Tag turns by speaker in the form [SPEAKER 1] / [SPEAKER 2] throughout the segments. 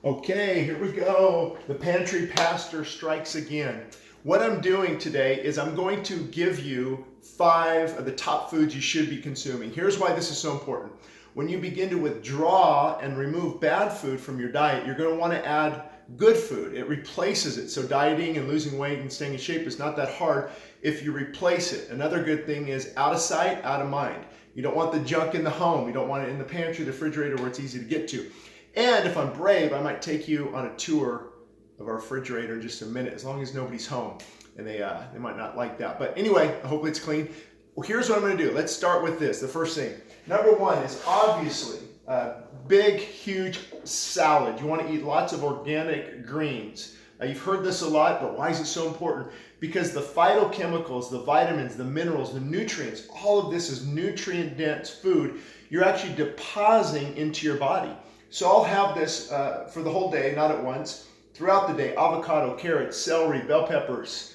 [SPEAKER 1] Okay, here we go. The pantry pastor strikes again. What I'm doing today is I'm going to give you 5 of the top foods you should be consuming. Here's why this is so important. When you begin to withdraw and remove bad food from your diet, you're going to want to add good food. It replaces it. So dieting and losing weight and staying in shape is not that hard if you replace it. Another good thing is out of sight, out of mind. You don't want the junk in the home. You don't want it in the pantry, the refrigerator, where it's easy to get to. And if I'm brave, I might take you on a tour of our refrigerator in just a minute, as long as nobody's home. And they might not like that. But anyway, hopefully it's clean. Well, here's what I'm going to do. Let's start with this. The first thing. Number 1 is obviously a big, huge salad. You want to eat lots of organic greens. You've heard this a lot, but why is it so important? Because the phytochemicals, the vitamins, the minerals, the nutrients, all of this is nutrient-dense food you're actually depositing into your body. So I'll have this for the whole day, not at once, throughout the day. Avocado, carrots, celery, bell peppers,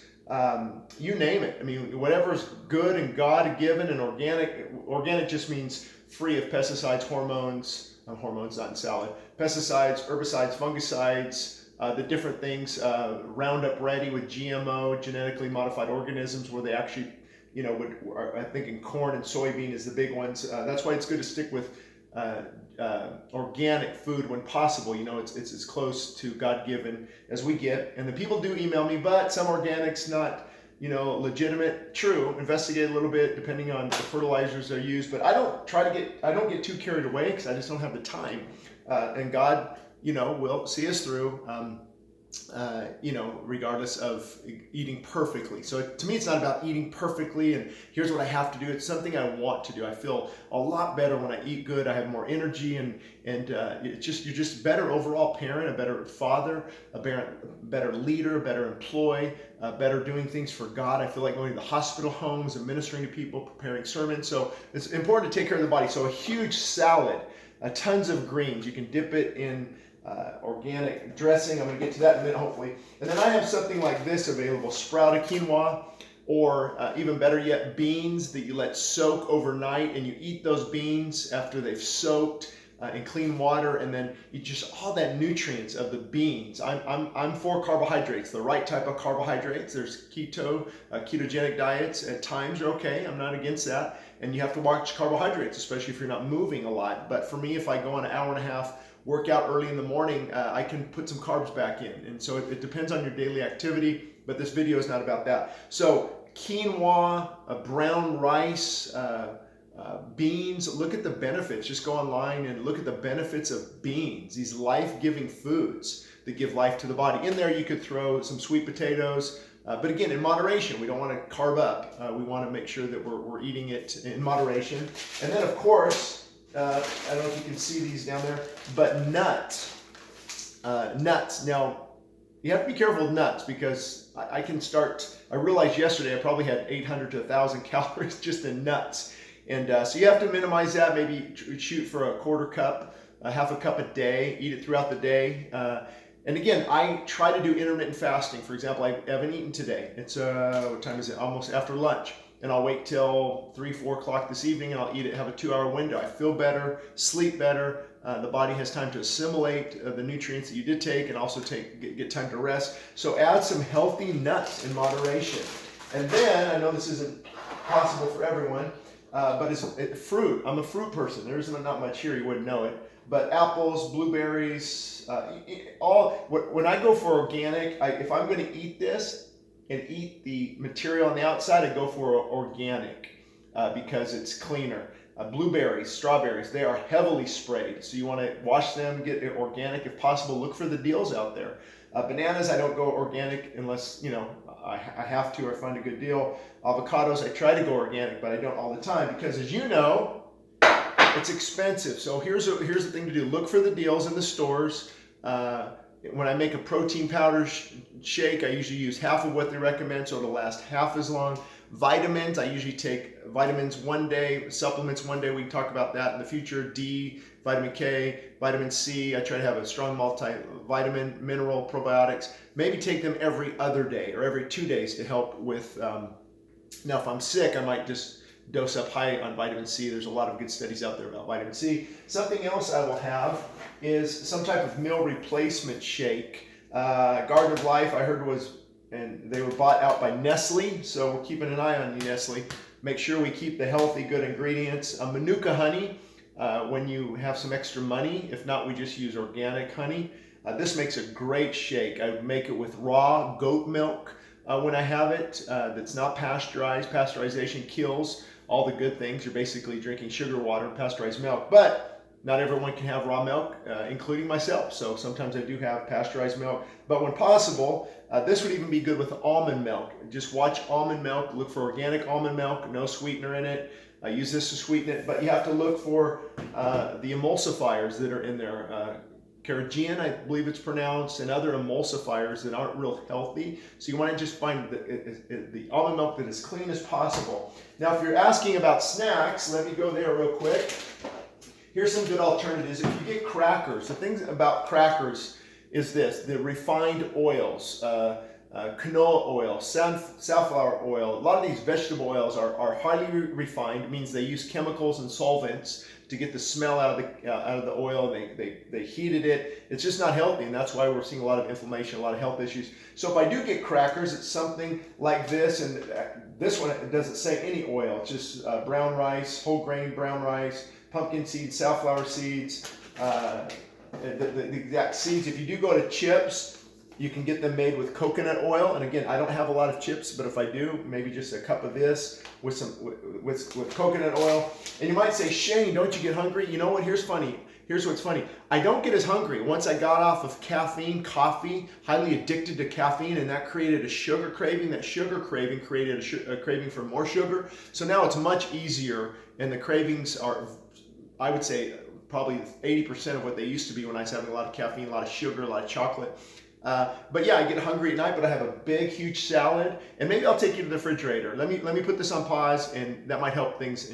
[SPEAKER 1] you name it. I mean, whatever's good and God-given and organic. Organic just means free of pesticides, hormones not in salad, pesticides, herbicides, fungicides, the different things, Roundup Ready with GMO, genetically modified organisms, where they actually, I think in corn and soybean is the big ones. That's why it's good to stick with organic food when possible. It's as close to God-given as we get. And the people do email me, but some organics not, legitimate. True, investigate a little bit depending on the fertilizers they use. But I don't get too carried away, because I just don't have the time. And God, will see us through. Regardless of eating perfectly. So to me, it's not about eating perfectly and here's what I have to do. It's something I want to do. I feel a lot better when I eat good. I have more energy and you're just a better overall parent, a better father, a better leader, a better employee, better doing things for God. I feel like going to the hospital homes and ministering to people, preparing sermons. So it's important to take care of the body. So a huge salad, tons of greens. You can dip it in organic dressing. I'm going to get to that in a minute, hopefully. And then I have something like this available: sprouted quinoa, or even better yet, beans that you let soak overnight, and you eat those beans after they've soaked in clean water, and then you just all that nutrients of the beans. I'm for carbohydrates, the right type of carbohydrates. There's ketogenic diets at times are okay. I'm not against that, and you have to watch carbohydrates, especially if you're not moving a lot. But for me, if I go on an hour and a half workout early in the morning, I can put some carbs back in. And so it depends on your daily activity, but this video is not about that. So quinoa, brown rice, beans, look at the benefits. Just go online and look at the benefits of beans, these life-giving foods that give life to the body. In there you could throw some sweet potatoes, but again, in moderation. We don't want to carb up. We want to make sure that we're eating it in moderation. And then of course, I don't know if you can see these down there, but nuts. Now, you have to be careful with nuts, because I realized yesterday I probably had 800 to 1,000 calories just in nuts. And so you have to minimize that. Maybe shoot for a quarter cup, half a cup a day, eat it throughout the day. And again, I try to do intermittent fasting. For example, I haven't eaten today. It's, what time is it? Almost after lunch. And I'll wait till 3, 4 o'clock this evening, and I'll eat it, have a 2-hour window. I feel better, sleep better. The body has time to assimilate the nutrients that you did take, and also get time to rest. So add some healthy nuts in moderation. And then, I know this isn't possible for everyone, but it's fruit. I'm a fruit person. There isn't not much here, you wouldn't know it. But apples, blueberries, when I go for organic, if I'm going to eat this, and eat the material on the outside, I go for organic because it's cleaner. Blueberries, strawberries, they are heavily sprayed. So you want to wash them, get it organic if possible. Look for the deals out there. Bananas, I don't go organic unless, I have to or I find a good deal. Avocados, I try to go organic, but I don't all the time because, as you know, it's expensive. So here's the thing to do. Look for the deals in the stores. When I make a protein powder shake, I usually use half of what they recommend, so it'll last half as long. Vitamins, I usually take vitamins one day, supplements one day. We can talk about that in the future. D, vitamin K, vitamin C. I try to have a strong multivitamin, mineral, probiotics. Maybe take them every other day or every 2 days to help with, now if I'm sick, I might just dose up high on vitamin C. There's a lot of good studies out there about vitamin C. Something else I will have is some type of meal replacement shake. Garden of Life, I heard and they were bought out by Nestle, so we're keeping an eye on you, Nestle. Make sure we keep the healthy, good ingredients. Manuka honey, when you have some extra money. If not, we just use organic honey. This makes a great shake. I make it with raw goat milk when I have it. That's not pasteurized. Pasteurization kills all the good things. You're basically drinking sugar water and pasteurized milk. But not everyone can have raw milk, including myself. So sometimes I do have pasteurized milk. But when possible, this would even be good with almond milk. Just watch almond milk. Look for organic almond milk, no sweetener in it. I use this to sweeten it. But you have to look for the emulsifiers that are in there. Carrageenan, I believe it's pronounced, and other emulsifiers that aren't real healthy. So you want to just find the almond milk that is clean as possible. Now, if you're asking about snacks, let me go there real quick. Here's some good alternatives. If you get crackers, the thing about crackers is this: the refined oils, canola oil, safflower oil. A lot of these vegetable oils are highly refined. It means they use chemicals and solvents to get the smell out of the oil. They heated it. It's just not healthy, and that's why we're seeing a lot of inflammation, a lot of health issues. So if I do get crackers, it's something like this, and this one, it doesn't say any oil. It's just brown rice, whole grain brown rice, pumpkin seeds, safflower seeds, the exact seeds. If you do go to chips, you can get them made with coconut oil. And again, I don't have a lot of chips, but if I do, maybe just a cup of this with some with coconut oil. And you might say, Shane, don't you get hungry? You know what? Here's what's funny. I don't get as hungry. Once I got off of caffeine, coffee, highly addicted to caffeine, and that created a sugar craving. That sugar craving created a craving for more sugar. So now it's much easier, and the cravings are, I would say, probably 80% of what they used to be when I was having a lot of caffeine, a lot of sugar, a lot of chocolate. But yeah, I get hungry at night, but I have a big, huge salad, and maybe I'll take you to the refrigerator. Let me put this on pause, and that might help things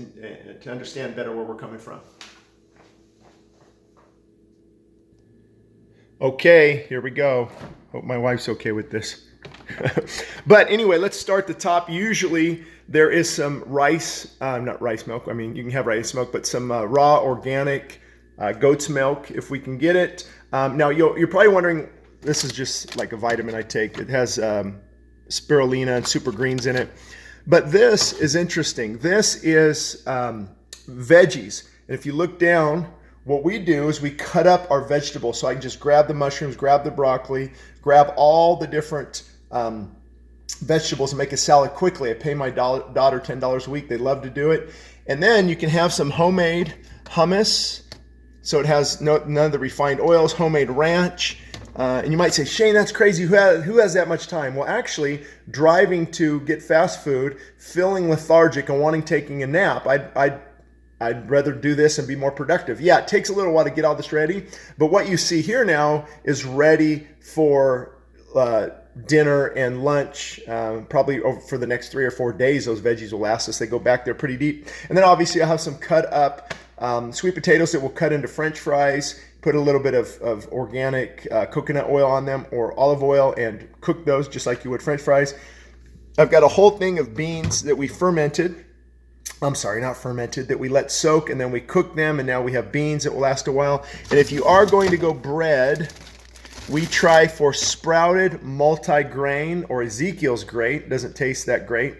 [SPEAKER 1] to understand better where we're coming from. Okay, here we go. Hope my wife's okay with this. But anyway, let's start the top. Usually there is some rice, not rice milk. I mean, you can have rice milk, but some raw organic goat's milk if we can get it. Now you're probably wondering, this is just like a vitamin I take. It has spirulina and super greens in it. But this is interesting. This is veggies. And if you look down, what we do is we cut up our vegetables. So I can just grab the mushrooms, grab the broccoli, grab all the different vegetables and make a salad quickly. I pay my daughter $10 a week. They love to do it. And then you can have some homemade hummus. So it has none of the refined oils, homemade ranch. And you might say, Shane, that's crazy. Who has that much time? Well, actually, driving to get fast food, feeling lethargic and wanting taking a nap, I'd rather do this and be more productive. Yeah, it takes a little while to get all this ready, but what you see here now is ready for dinner and lunch. Probably for the next 3 or 4 days, those veggies will last us. They go back there pretty deep. And then obviously I'll have some cut up sweet potatoes that we'll cut into French fries, put a little bit of organic coconut oil on them or olive oil and cook those just like you would French fries. I've got a whole thing of beans that we fermented. I'm sorry, not fermented, that we let soak and then we cook them, and now we have beans that will last a while. And if you are going to go bread, we try for sprouted multi-grain, or Ezekiel's great. Doesn't taste that great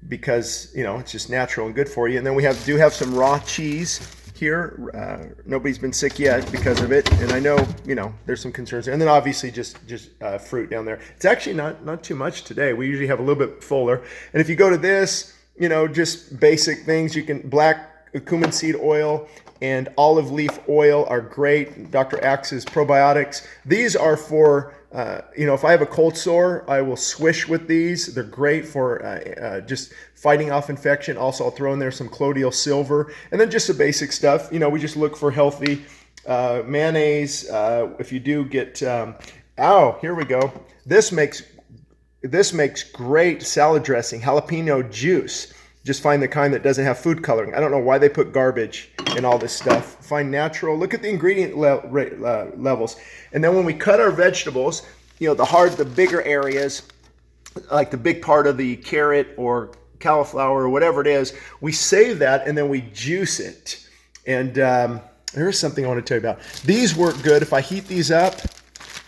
[SPEAKER 1] because, you know, it's just natural and good for you. And then we do have some raw cheese here. Nobody's been sick yet because of it, and I know, you know, there's some concerns there. And then obviously just fruit down there. It's actually not too much today. We usually have a little bit fuller. And if you go to this, you know, just basic things. You can black cumin seed oil and olive leaf oil are great. Dr. Axe's probiotics. These are for, you know, if I have a cold sore, I will swish with these. They're great for just fighting off infection. Also, I'll throw in there some colloidal silver. And then just the basic stuff. You know, we just look for healthy mayonnaise. If you do get, here we go. This makes great salad dressing, jalapeno juice. Just find the kind that doesn't have food coloring. I don't know why they put garbage in all this stuff. Find natural. Look at the ingredient levels. And then when we cut our vegetables, you know, the bigger areas, like the big part of the carrot or cauliflower or whatever it is. We save that and then we juice it. And there's something I want to tell you about. These work good. If I heat these up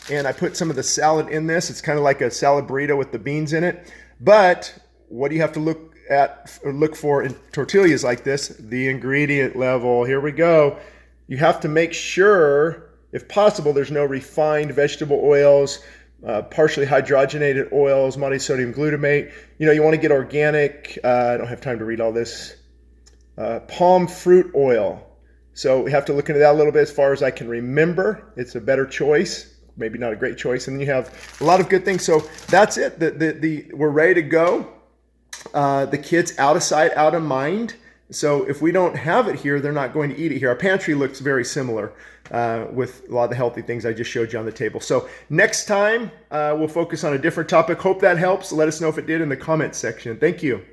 [SPEAKER 1] and I put some of the salad in this, it's kind of like a salad burrito with the beans in it. But what do you have to look for in tortillas like this? The ingredient level. Here we go. You have to make sure, if possible, there's no refined vegetable oils, partially hydrogenated oils, monosodium glutamate. You know, you want to get organic. I don't have time to read all this. Palm fruit oil. So we have to look into that a little bit. As far as I can remember, it's a better choice. Maybe not a great choice. And then you have a lot of good things. So that's it. We're ready to go. The kids out of sight, out of mind. So if we don't have it here, they're not going to eat it here. Our pantry looks very similar with a lot of the healthy things I just showed you on the table. So next time, we'll focus on a different topic. Hope that helps. Let us know if it did in the comments section. Thank you.